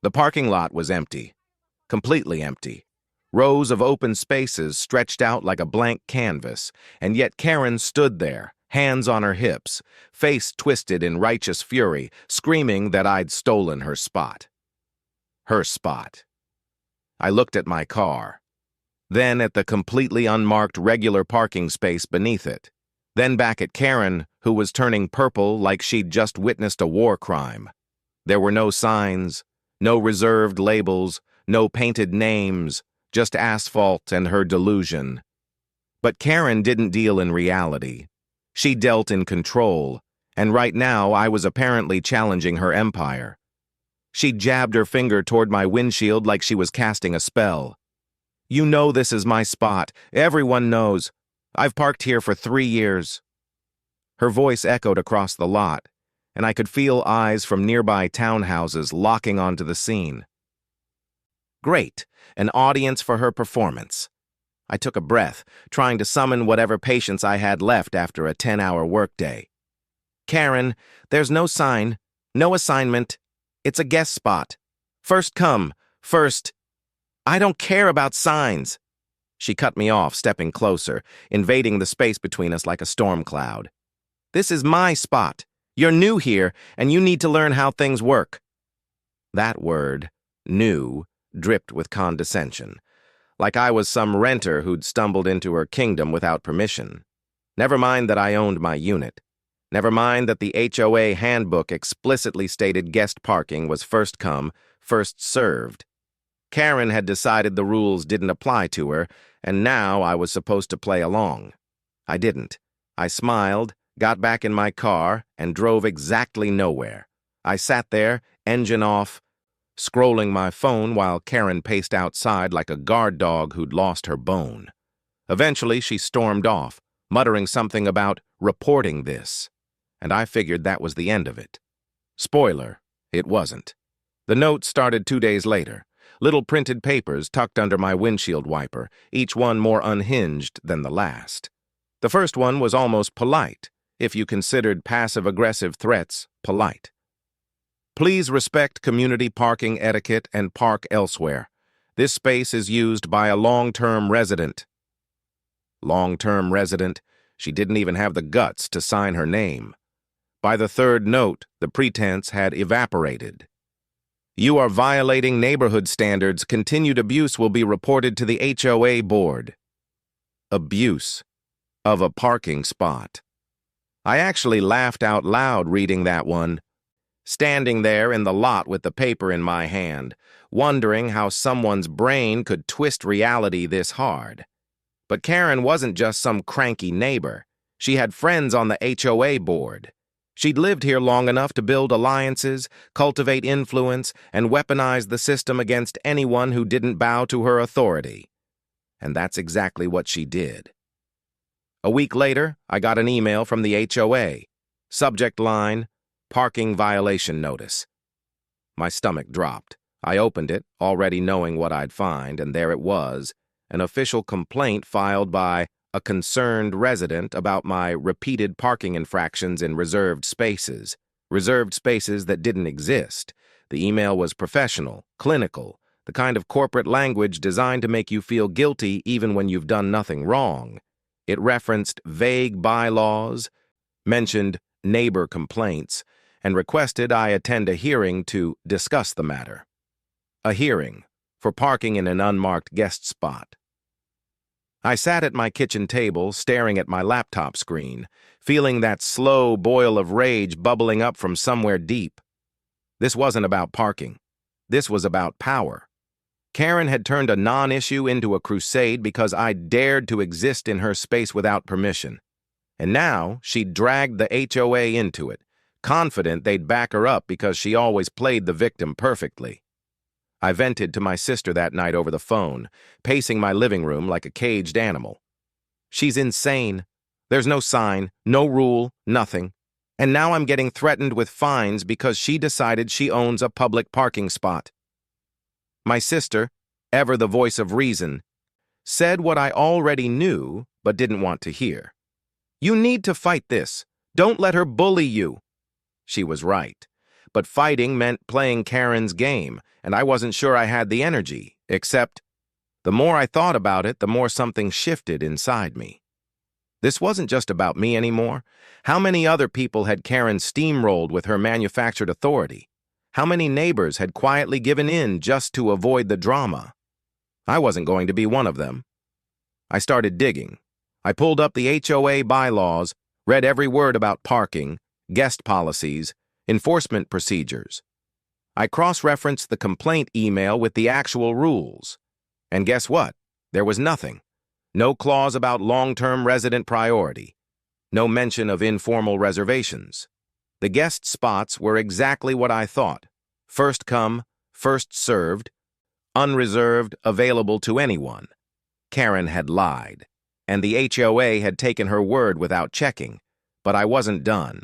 The parking lot was empty, completely empty. Rows of open spaces stretched out like a blank canvas, and yet Karen stood there, hands on her hips, face twisted in righteous fury, screaming that I'd stolen her spot. Her spot. I looked at my car, then at the completely unmarked regular parking space beneath it, then back at Karen, who was turning purple like she'd just witnessed a war crime. There were no signs, no reserved labels, no painted names, just asphalt and her delusion. But Karen didn't deal in reality. She dealt in control, and right now I was apparently challenging her empire. She jabbed her finger toward my windshield like she was casting a spell. "You know this is my spot. Everyone knows. I've parked here for 3 years." Her voice echoed across the lot, and I could feel eyes from nearby townhouses locking onto the scene. Great, an audience for her performance. I took a breath, trying to summon whatever patience I had left after a 10-hour workday. "Karen, there's no sign, no assignment. It's a guest spot. First come, first. I don't care about signs." She cut me off, stepping closer, invading the space between us like a storm cloud. "This is my spot. You're new here, and you need to learn how things work." That word, new, dripped with condescension, like I was some renter who'd stumbled into her kingdom without permission. Never mind that I owned my unit. Never mind that the HOA handbook explicitly stated guest parking was first come, first served. Karen had decided the rules didn't apply to her, and now I was supposed to play along. I didn't. I smiled, got back in my car, and drove exactly nowhere. I sat there, engine off, scrolling my phone while Karen paced outside like a guard dog who'd lost her bone. Eventually, she stormed off, muttering something about reporting this, and I figured that was the end of it. Spoiler, it wasn't. The note started 2 days later, little printed papers tucked under my windshield wiper, each one more unhinged than the last. The first one was almost polite, if you considered passive-aggressive threats polite. "Please respect community parking etiquette and park elsewhere. This space is used by a long-term resident." Long-term resident? She didn't even have the guts to sign her name. By the third note, the pretense had evaporated. "You are violating neighborhood standards. Continued abuse will be reported to the HOA board." Abuse of a parking spot. I actually laughed out loud reading that one, standing there in the lot with the paper in my hand, wondering how someone's brain could twist reality this hard. But Karen wasn't just some cranky neighbor. She had friends on the HOA board. She'd lived here long enough to build alliances, cultivate influence, and weaponize the system against anyone who didn't bow to her authority. And that's exactly what she did. A week later, I got an email from the HOA. Subject line, "Parking violation notice." My stomach dropped. I opened it, already knowing what I'd find, and there it was, an official complaint filed by a concerned resident about my repeated parking infractions in reserved spaces that didn't exist. The email was professional, clinical, the kind of corporate language designed to make you feel guilty even when you've done nothing wrong. It referenced vague bylaws, mentioned neighbor complaints, and requested I attend a hearing to discuss the matter. A hearing for parking in an unmarked guest spot. I sat at my kitchen table, staring at my laptop screen, feeling that slow boil of rage bubbling up from somewhere deep. This wasn't about parking. This was about power. Karen had turned a non-issue into a crusade because I dared to exist in her space without permission. And now she'd dragged the HOA into it, confident they'd back her up because she always played the victim perfectly. I vented to my sister that night over the phone, pacing my living room like a caged animal. "She's insane. There's no sign, no rule, nothing. And now I'm getting threatened with fines because she decided she owns a public parking spot." My sister, ever the voice of reason, said what I already knew but didn't want to hear. "You need to fight this. Don't let her bully you." She was right. but fighting meant playing Karen's game, and I wasn't sure I had the energy, except the more I thought about it, the more something shifted inside me. This wasn't just about me anymore. How many other people had Karen steamrolled with her manufactured authority? How many neighbors had quietly given in just to avoid the drama? I wasn't going to be one of them. I started digging. I pulled up the HOA bylaws, read every word about parking, guest policies, enforcement procedures. I cross-referenced the complaint email with the actual rules. And guess what? There was nothing. No clause about long-term resident priority. No mention of informal reservations. The guest spots were exactly what I thought. First come, first served, unreserved, available to anyone. Karen had lied, and the HOA had taken her word without checking. But I wasn't done.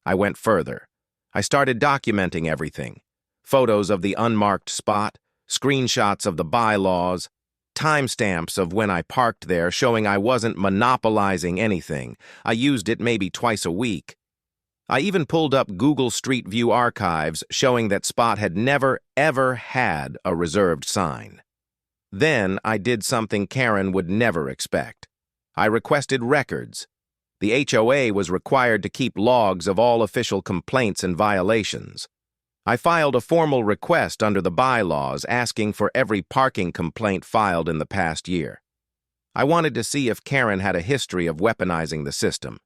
I went further. I started documenting everything. Photos of the unmarked spot, screenshots of the bylaws, timestamps of when I parked there showing I wasn't monopolizing anything. I used it maybe twice a week. I even pulled up Google Street View archives showing that spot had never, ever had a reserved sign. Then I did something Karen would never expect. I requested records. The HOA was required to keep logs of all official complaints and violations. I filed a formal request under the bylaws asking for every parking complaint filed in the past year. I wanted to see if Karen had a history of weaponizing the system.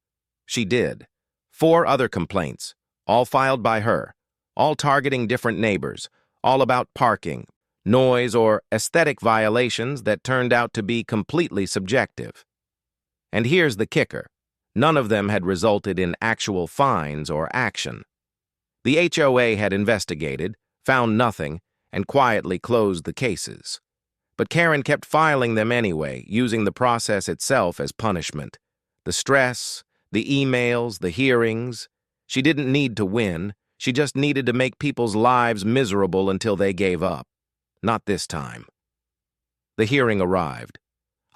She did. 4 other complaints, all filed by her, all targeting different neighbors, all about parking, noise, or aesthetic violations that turned out to be completely subjective. And here's the kicker. None of them had resulted in actual fines or action. The HOA had investigated, found nothing, and quietly closed the cases. But Karen kept filing them anyway, using the process itself as punishment. The stress, the emails, the hearings. She didn't need to win. She just needed to make people's lives miserable until they gave up. Not this time. The hearing arrived.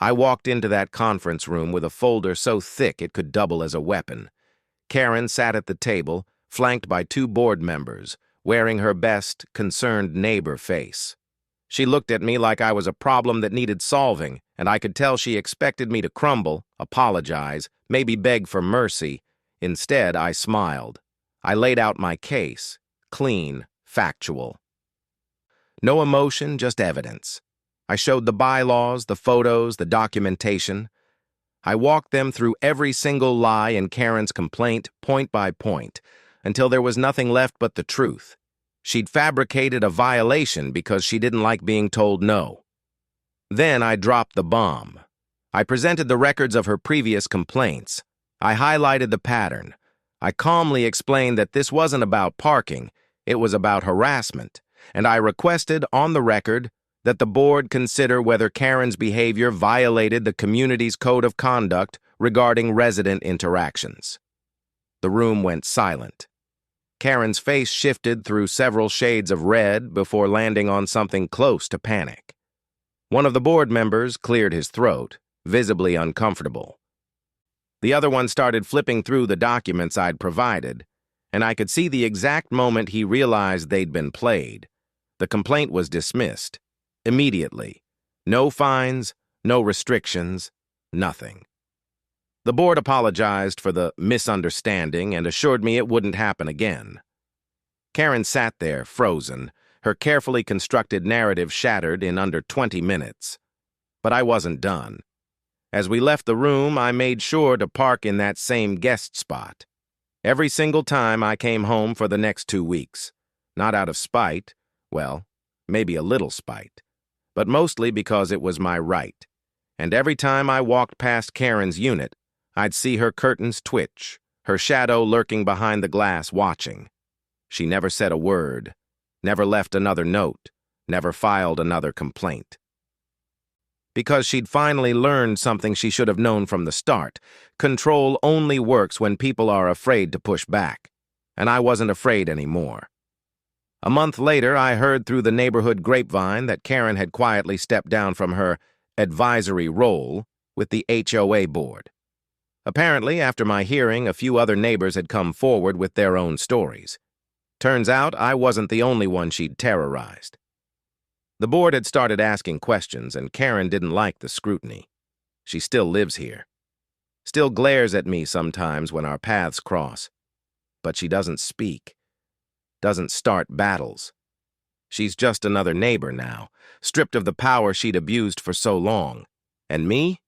I walked into that conference room with a folder so thick it could double as a weapon. Karen sat at the table, flanked by 2 board members, wearing her best, concerned neighbor face. She looked at me like I was a problem that needed solving, and I could tell she expected me to crumble, apologize, maybe beg for mercy. Instead, I smiled. I laid out my case, clean, factual. No emotion, just evidence. I showed the bylaws, the photos, the documentation. I walked them through every single lie in Karen's complaint, point by point, until there was nothing left but the truth. She'd fabricated a violation because she didn't like being told no. Then I dropped the bomb. I presented the records of her previous complaints. I highlighted the pattern. I calmly explained that this wasn't about parking, it was about harassment, and I requested on the record that the board consider whether Karen's behavior violated the community's code of conduct regarding resident interactions. The room went silent. Karen's face shifted through several shades of red before landing on something close to panic. One of the board members cleared his throat, visibly uncomfortable. The other one started flipping through the documents I'd provided, and I could see the exact moment he realized they'd been played. The complaint was dismissed. Immediately. No fines, no restrictions, nothing. The board apologized for the misunderstanding and assured me it wouldn't happen again. Karen sat there, frozen, her carefully constructed narrative shattered in under 20 minutes. But I wasn't done. As we left the room, I made sure to park in that same guest spot. Every single time I came home for the next 2 weeks. Not out of spite, well, maybe a little spite, but mostly because it was my right. And every time I walked past Karen's unit, I'd see her curtains twitch, her shadow lurking behind the glass watching. She never said a word, never left another note, never filed another complaint. Because she'd finally learned something she should have known from the start. Control only works when people are afraid to push back. And I wasn't afraid anymore. A month later, I heard through the neighborhood grapevine that Karen had quietly stepped down from her advisory role with the HOA board. Apparently, after my hearing, a few other neighbors had come forward with their own stories. Turns out I wasn't the only one she'd terrorized. The board had started asking questions, and Karen didn't like the scrutiny. She still lives here. Still glares at me sometimes when our paths cross. But she doesn't speak. Doesn't start battles. She's just another neighbor now, stripped of the power she'd abused for so long. And me?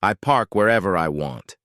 I park wherever I want.